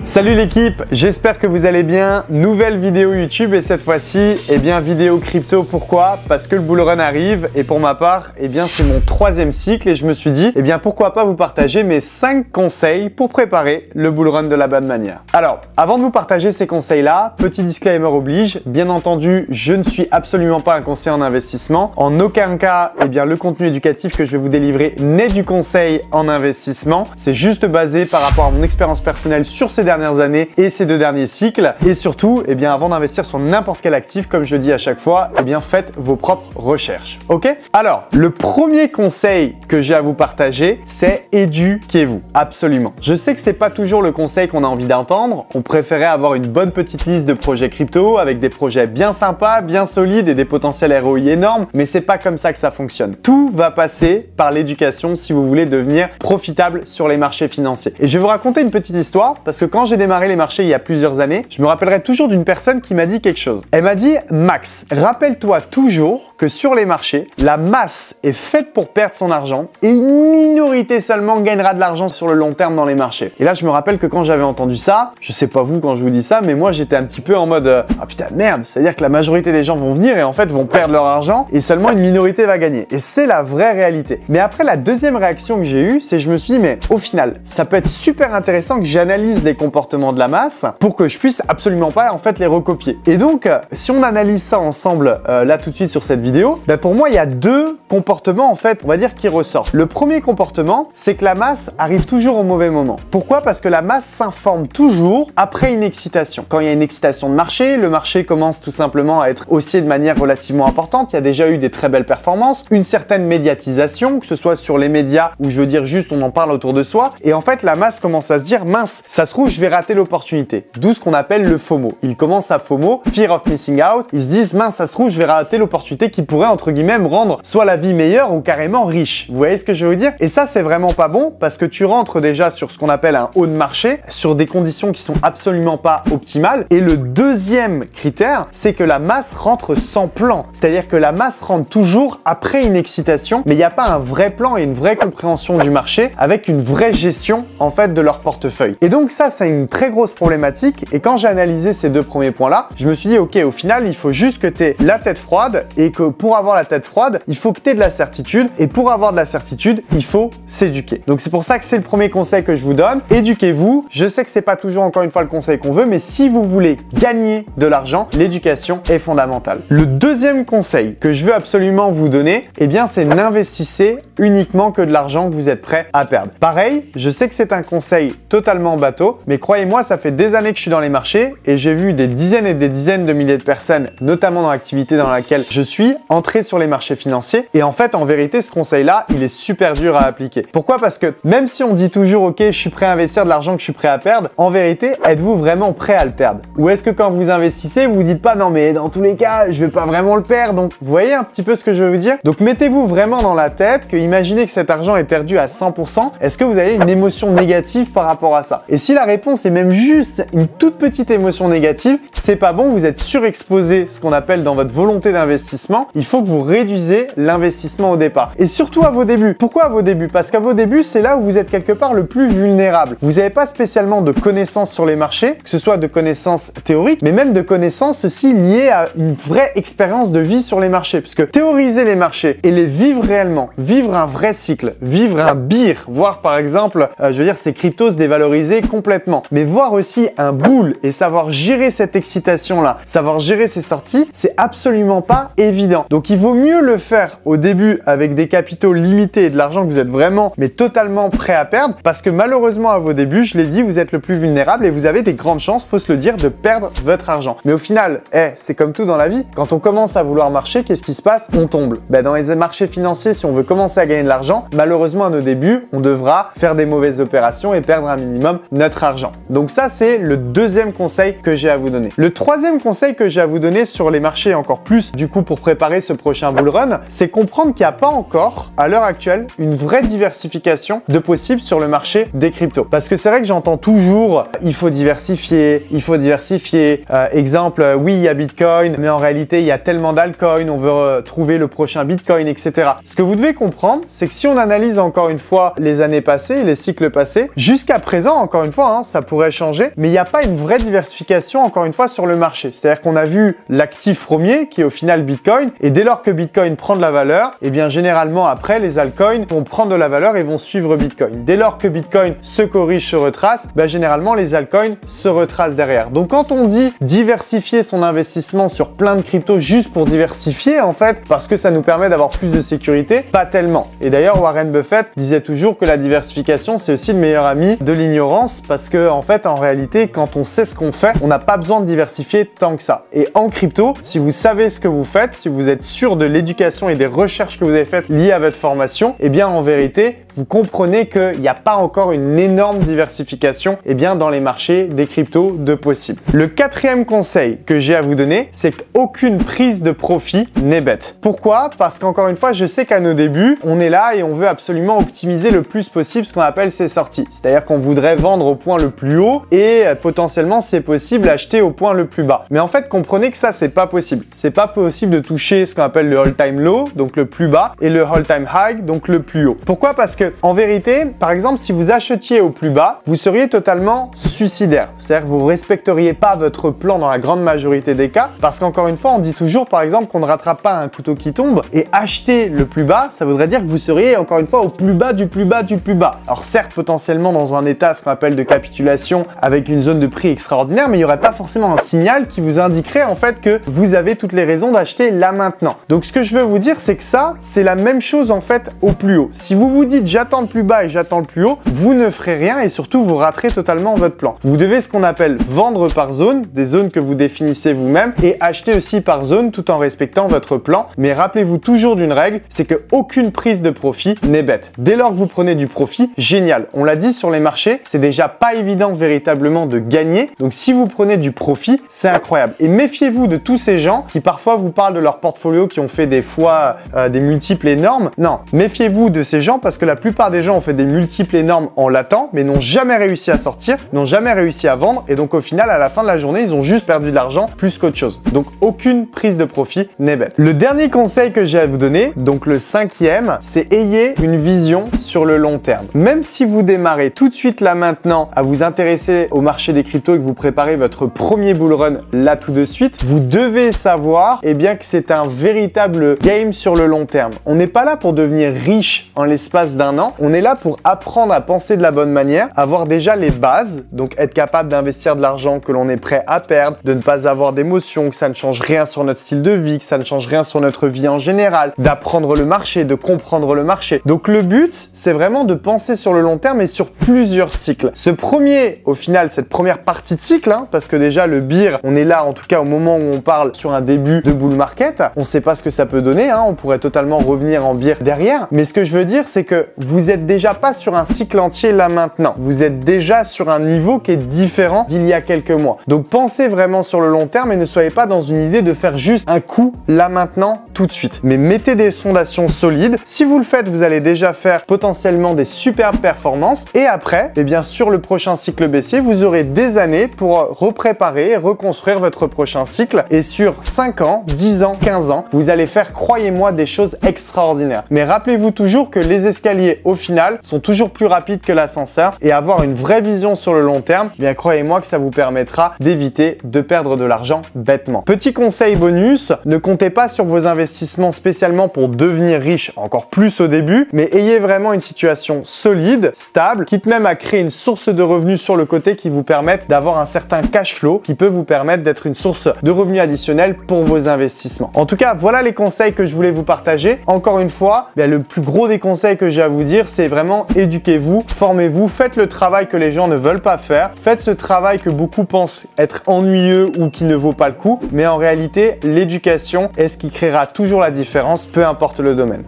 Salut l'équipe, j'espère que vous allez bien. Nouvelle vidéo YouTube et cette fois-ci, vidéo crypto. Pourquoi? Parce que le bull run arrive et pour ma part, c'est mon 3e cycle et je me suis dit, pourquoi pas vous partager mes 5 conseils pour préparer le bull run de la bonne manière. Alors, avant de vous partager ces conseils-là, petit disclaimer oblige, bien entendu, je ne suis absolument pas un conseiller en investissement. En aucun cas, le contenu éducatif que je vais vous délivrer n'est du conseil en investissement. C'est juste basé par rapport à mon expérience personnelle sur ces dernières années et ces 2 derniers cycles. Et surtout, avant d'investir sur n'importe quel actif, comme je le dis à chaque fois, faites vos propres recherches. Ok? Alors, le premier conseil que j'ai à vous partager, c'est éduquez-vous. Absolument. Je sais que c'est pas toujours le conseil qu'on a envie d'entendre. On préférait avoir une bonne petite liste de projets crypto avec des projets bien sympas, bien solides et des potentiels ROI énormes, mais c'est pas comme ça que ça fonctionne. Tout va passer par l'éducation si vous voulez devenir profitable sur les marchés financiers. Et je vais vous raconter une petite histoire parce que quand j'ai démarré les marchés il y a plusieurs années, je me rappellerai toujours d'une personne qui m'a dit quelque chose. Elle m'a dit « Max, rappelle-toi toujours que sur les marchés, la masse est faite pour perdre son argent et une minorité seulement gagnera de l'argent sur le long terme dans les marchés. » Et là, je me rappelle que quand j'avais entendu ça, je sais pas vous quand je vous dis ça, mais moi j'étais un petit peu en mode « Ah putain merde, c'est-à-dire que la majorité des gens vont venir et en fait vont perdre leur argent et seulement une minorité va gagner. » Et c'est la vraie réalité. Mais après, la deuxième réaction que j'ai eue, c'est je me suis dit « Mais au final, ça peut être super intéressant que j'analyse les comportements de la masse pour que je puisse absolument pas en fait les recopier. » Et donc, si on analyse ça ensemble là tout de suite sur cette vidéo, pour moi, il y a 2 comportements en fait, on va dire, qui ressortent. Le premier comportement, c'est que la masse arrive toujours au mauvais moment. Pourquoi? Parce que la masse s'informe toujours après une excitation. Quand il y a une excitation de marché, le marché commence tout simplement à être haussier de manière relativement importante. Il y a déjà eu des très belles performances, une certaine médiatisation, que ce soit sur les médias ou je veux dire juste on en parle autour de soi. Et en fait, la masse commence à se dire mince, ça se trouve, je vais rater l'opportunité. D'où ce qu'on appelle le FOMO. Ils commencent à FOMO, Fear of Missing Out. Ils se disent mince, ça se trouve, je vais rater l'opportunité qui pourrait entre guillemets me rendre soit la vie meilleure ou carrément riche. Vous voyez ce que je veux dire? Et ça, c'est vraiment pas bon parce que tu rentres déjà sur ce qu'on appelle un haut de marché, sur des conditions qui sont absolument pas optimales. Et le deuxième critère, c'est que la masse rentre sans plan. C'est-à-dire que la masse rentre toujours après une excitation, mais il n'y a pas un vrai plan et une vraie compréhension du marché avec une vraie gestion en fait de leur portefeuille. Et donc ça, c'est une très grosse problématique. Et quand j'ai analysé ces 2 premiers points-là, je me suis dit, ok, au final, il faut juste que tu aies la tête froide et que pour avoir la tête froide, il faut que tu aies de la certitude. Et pour avoir de la certitude, il faut s'éduquer. Donc c'est pour ça que c'est le premier conseil que je vous donne. Éduquez-vous. Je sais que c'est pas toujours encore une fois le conseil qu'on veut, mais si vous voulez gagner de l'argent, l'éducation est fondamentale. Le deuxième conseil que je veux absolument vous donner, c'est n'investissez uniquement que de l'argent que vous êtes prêt à perdre. Pareil, je sais que c'est un conseil totalement bateau, mais croyez-moi, ça fait des années que je suis dans les marchés et j'ai vu des dizaines et des dizaines de milliers de personnes, notamment dans l'activité dans laquelle je suis, entrer sur les marchés financiers. Et en fait, en vérité, ce conseil-là, il est super dur à appliquer. Pourquoi? Parce que même si on dit toujours, ok, je suis prêt à investir de l'argent que je suis prêt à perdre, en vérité, êtes-vous vraiment prêt à le perdre? Ou est-ce que quand vous investissez, vous dites pas, non mais dans tous les cas, je vais pas vraiment le perdre. Donc, vous voyez un petit peu ce que je veux vous dire? Donc, mettez-vous vraiment dans la tête que imaginez que cet argent est perdu à 100%. Est-ce que vous avez une émotion négative par rapport à ça? Et si la réponse est même juste une toute petite émotion négative, c'est pas bon, vous êtes surexposé, ce qu'on appelle dans votre volonté d'investissement. Il faut que vous réduisez l'investissement au départ. Et surtout à vos débuts. Pourquoi à vos débuts? Parce qu'à vos débuts, c'est là où vous êtes quelque part le plus vulnérable. Vous n'avez pas spécialement de connaissances sur les marchés, que ce soit de connaissances théoriques, mais même de connaissances aussi liées à une vraie expérience de vie sur les marchés. Puisque théoriser les marchés et les vivre réellement, vivre un vrai cycle, vivre un bear, voir par exemple, ces cryptos se dévaloriser complètement, mais voir aussi un bull et savoir gérer cette excitation-là, savoir gérer ses sorties, c'est absolument pas évident. Donc il vaut mieux le faire au début avec des capitaux limités et de l'argent que vous êtes vraiment, mais totalement prêt à perdre, parce que malheureusement à vos débuts, je l'ai dit, vous êtes le plus vulnérable et vous avez des grandes chances, faut se le dire, de perdre votre argent. Mais au final, c'est comme tout dans la vie, quand on commence à vouloir marcher, qu'est-ce qui se passe? On tombe. Dans les marchés financiers, si on veut commencer à gagner de l'argent, malheureusement à nos débuts, on devra faire des mauvaises opérations et perdre un minimum notre argent. Donc ça, c'est le deuxième conseil que j'ai à vous donner. Le troisième conseil que j'ai à vous donner sur les marchés, encore plus du coup pour préparer préparer ce prochain bull run, c'est comprendre qu'il n'y a pas encore, à l'heure actuelle, une vraie diversification de possibles sur le marché des cryptos. Parce que c'est vrai que j'entends toujours, il faut diversifier, il faut diversifier. Exemple, oui, il y a Bitcoin, mais en réalité, il y a tellement d'altcoins, on veut trouver le prochain Bitcoin, etc. Ce que vous devez comprendre, c'est que si on analyse encore une fois les années passées, les cycles passés, jusqu'à présent, encore une fois, ça pourrait changer, mais il n'y a pas une vraie diversification, encore une fois, sur le marché. C'est-à-dire qu'on a vu l'actif premier, qui est au final Bitcoin, et dès lors que Bitcoin prend de la valeur, eh bien généralement après, les altcoins vont prendre de la valeur et vont suivre Bitcoin. Dès lors que Bitcoin se corrige, se retrace, généralement les altcoins se retracent derrière. Donc quand on dit diversifier son investissement sur plein de cryptos juste pour diversifier en fait, parce que ça nous permet d'avoir plus de sécurité, pas tellement. Et d'ailleurs Warren Buffett disait toujours que la diversification c'est aussi le meilleur ami de l'ignorance, parce que en fait en réalité quand on sait ce qu'on fait, on n'a pas besoin de diversifier tant que ça. Et en crypto, si vous savez ce que vous faites, si vous êtes sûr de l'éducation et des recherches que vous avez faites liées à votre formation, eh bien en vérité vous comprenez qu'il n'y a pas encore une énorme diversification dans les marchés des cryptos de possible. Le quatrième conseil que j'ai à vous donner, c'est qu'aucune prise de profit n'est bête. Pourquoi? Parce qu'encore une fois, je sais qu'à nos débuts, on est là et on veut absolument optimiser le plus possible ce qu'on appelle ses sorties. C'est-à-dire qu'on voudrait vendre au point le plus haut et potentiellement, c'est possible, acheter au point le plus bas. Mais en fait, comprenez que ça, c'est pas possible. C'est pas possible de toucher ce qu'on appelle le all-time low, donc le plus bas, et le all-time high, donc le plus haut. Pourquoi? Parce que en vérité, par exemple, si vous achetiez au plus bas, vous seriez totalement suicidaire. C'est-à-dire que vous ne respecteriez pas votre plan dans la grande majorité des cas, parce qu'encore une fois, on dit toujours par exemple qu'on ne rattrape pas un couteau qui tombe, et acheter le plus bas, ça voudrait dire que vous seriez encore une fois au plus bas du plus bas du plus bas. Alors certes, potentiellement dans un état, ce qu'on appelle de capitulation, avec une zone de prix extraordinaire, mais il n'y aurait pas forcément un signal qui vous indiquerait en fait que vous avez toutes les raisons d'acheter là maintenant. Donc ce que je veux vous dire, c'est que ça, c'est la même chose en fait au plus haut. Si vous vous dites j'attends le plus bas et j'attends le plus haut, vous ne ferez rien et surtout vous raterez totalement votre plan. Vous devez ce qu'on appelle vendre par zone, des zones que vous définissez vous-même, et acheter aussi par zone tout en respectant votre plan. Mais rappelez-vous toujours d'une règle, c'est qu'aucune prise de profit n'est bête. Dès lors que vous prenez du profit, génial. On l'a dit sur les marchés, c'est déjà pas évident véritablement de gagner. Donc si vous prenez du profit, c'est incroyable. Et méfiez-vous de tous ces gens qui parfois vous parlent de leur portfolio, qui ont fait des fois des multiples énormes. Non, méfiez-vous de ces gens parce que la plupart des gens ont fait des multiples énormes en latent, mais n'ont jamais réussi à sortir, n'ont jamais réussi à vendre, et donc au final, à la fin de la journée, ils ont juste perdu de l'argent plus qu'autre chose. Donc aucune prise de profit n'est bête. Le dernier conseil que j'ai à vous donner, donc le cinquième, c'est ayez une vision sur le long terme. Même si vous démarrez tout de suite là maintenant à vous intéresser au marché des cryptos et que vous préparez votre premier bull run là tout de suite, vous devez savoir que c'est un véritable game sur le long terme. On n'est pas là pour devenir riche en l'espace d'un an, on est là pour apprendre à penser de la bonne manière, avoir déjà les bases, donc être capable d'investir de l'argent que l'on est prêt à perdre, de ne pas avoir d'émotions, que ça ne change rien sur notre style de vie, que ça ne change rien sur notre vie en général, d'apprendre le marché, de comprendre le marché. Donc le but, c'est vraiment de penser sur le long terme et sur plusieurs cycles. Ce premier, au final, cette première partie de cycle, parce que déjà le bear, on est là en tout cas au moment où on parle sur un début de bull market, on ne sait pas ce que ça peut donner, on pourrait totalement revenir en bear derrière, mais ce que je veux dire, c'est que vous êtes déjà pas sur un cycle entier là maintenant. Vous êtes déjà sur un niveau qui est différent d'il y a quelques mois. Donc pensez vraiment sur le long terme et ne soyez pas dans une idée de faire juste un coup là maintenant tout de suite. Mais mettez des fondations solides. Si vous le faites, vous allez déjà faire potentiellement des superbes performances et après, sur le prochain cycle baissier, vous aurez des années pour repréparer et reconstruire votre prochain cycle et sur 5 ans, 10 ans, 15 ans, vous allez faire, croyez-moi, des choses extraordinaires. Mais rappelez-vous toujours que les escaliers au final sont toujours plus rapides que l'ascenseur et avoir une vraie vision sur le long terme, croyez-moi que ça vous permettra d'éviter de perdre de l'argent bêtement. Petit conseil bonus, ne comptez pas sur vos investissements spécialement pour devenir riche, encore plus au début, mais ayez vraiment une situation solide, stable, quitte même à créer une source de revenus sur le côté qui vous permette d'avoir un certain cash flow qui peut vous permettre d'être une source de revenus additionnels pour vos investissements. En tout cas, voilà les conseils que je voulais vous partager. Encore une fois, le plus gros des conseils que j'ai à vous dire, c'est vraiment éduquez-vous, formez-vous, faites le travail que les gens ne veulent pas faire, faites ce travail que beaucoup pensent être ennuyeux ou qui ne vaut pas le coup, mais en réalité, l'éducation est ce qui créera toujours la différence, peu importe le domaine.